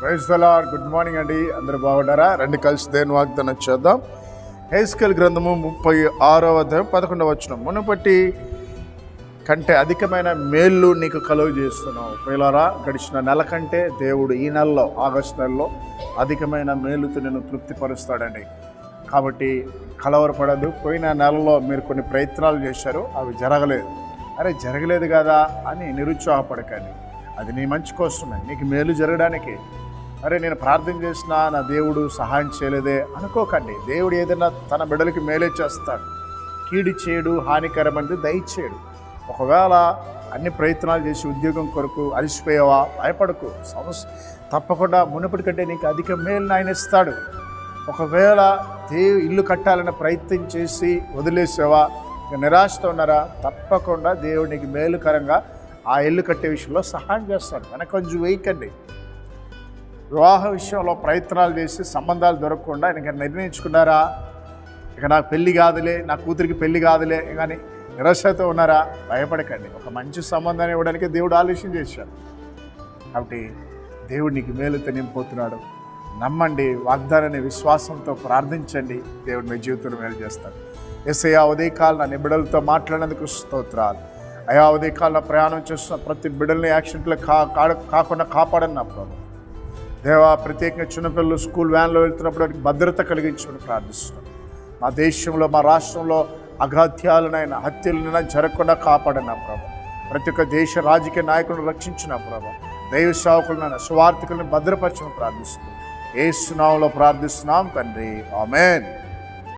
Praise the Lord. Good morning అండి, అందరూ బాగున్నారా? రెండు కలిసి దేవుని వాగ్దానం చేద్దాం. హెస్కేల్ గ్రంథము 36వ అధ్యాయం 11వ వచనం. మునుపటి కంటే అధికమైన మేళ్ళు నీకు కలుగు చేస్తున్నావు. పిల్లరా, గడిచిన నెల కంటే దేవుడు ఈ నెలలో, ఆగస్టు నెలలో అధికమైన మేలుతో నేను తృప్తిపరుస్తాడండి. కాబట్టి కలవరపడదు. పోయిన నెలలో మీరు కొన్ని ప్రయత్నాలు చేశారు, అవి జరగలేదు. అరే జరగలేదు కదా అని నిరుత్సాహపడకండి. అది నీ మంచి కోసమే, నీకు మేలు జరగడానికి. అరే నేను ప్రార్థన చేసినా నా దేవుడు సహాయం చేయలేదే అనుకోకండి. దేవుడు ఏదైనా తన బిడ్డలకి మేలే చేస్తాడు. కీడి చేయడు, హానికరమైనది దయచేయడు. ఒకవేళ అన్ని ప్రయత్నాలు చేసి ఉద్యోగం కొరకు అలసిపోయావా, భయపడకు. తప్పకుండా మునుపటి కంటే నీకు అధిక మేలుని ఆయన ఇస్తాడు. ఒకవేళ ఇల్లు కట్టాలని ప్రయత్నం చేసి వదిలేసావా, నిరాశతో ఉన్నారా, తప్పకుండా దేవుడు నీకు మేలుకరంగా ఆ ఇల్లు కట్టే విషయంలో సహాయం చేస్తాడు. వెనక కొంచెం వేయకండి. వివాహ విషయంలో ప్రయత్నాలు చేసి సంబంధాలు దొరకకుండా ఇక నిర్ణయించుకున్నారా, ఇక నాకు పెళ్ళి కాదులే, నా కూతురికి పెళ్ళి కాదులే కానీ నిరాశతో ఉన్నారా, భయపడకండి. ఒక మంచి సంబంధాన్ని ఇవ్వడానికి దేవుడు ఆలోచన చేశాడు. కాబట్టి దేవుడు నీకు మేలుతో నింపుతున్నాడు. నమ్మండి, వాగ్దానాన్ని విశ్వాసంతో ప్రార్థించండి. దేవుడు మీ జీవితంలో మేలు చేస్తాడు. యేసయ్యా, ఉదయకాలం నా బిడ్డలతో మాట్లాడినందుకు స్తోత్రాలు. అయా, ఉదయకాలంలో ప్రయాణం చేస్తున్న ప్రతి బిడ్డల్ని యాక్సిడెంట్లు కాకుండా కాపాడని నా ప్రభు. దేవా, ప్రత్యేకంగా చిన్నపిల్లలు స్కూల్ వ్యాన్లో వెళ్తున్నప్పుడు వాటికి భద్రత కలిగించమని ప్రార్థిస్తున్నాం. మా దేశంలో, మా రాష్ట్రంలో అగాధ్యాలనైనా, హత్యలనైనా జరగకుండా కాపాడని నా ప్రభు. ప్రతి ఒక్క దేశ రాజకీయ నాయకులను రక్షించిన ప్రభు. దైవ సేవకులనైనా, సువార్థికులను భద్రపరచమని ప్రార్థిస్తున్నాం. యేసు నామములో ప్రార్థిస్తున్నాం తండ్రి, ఆమేన్.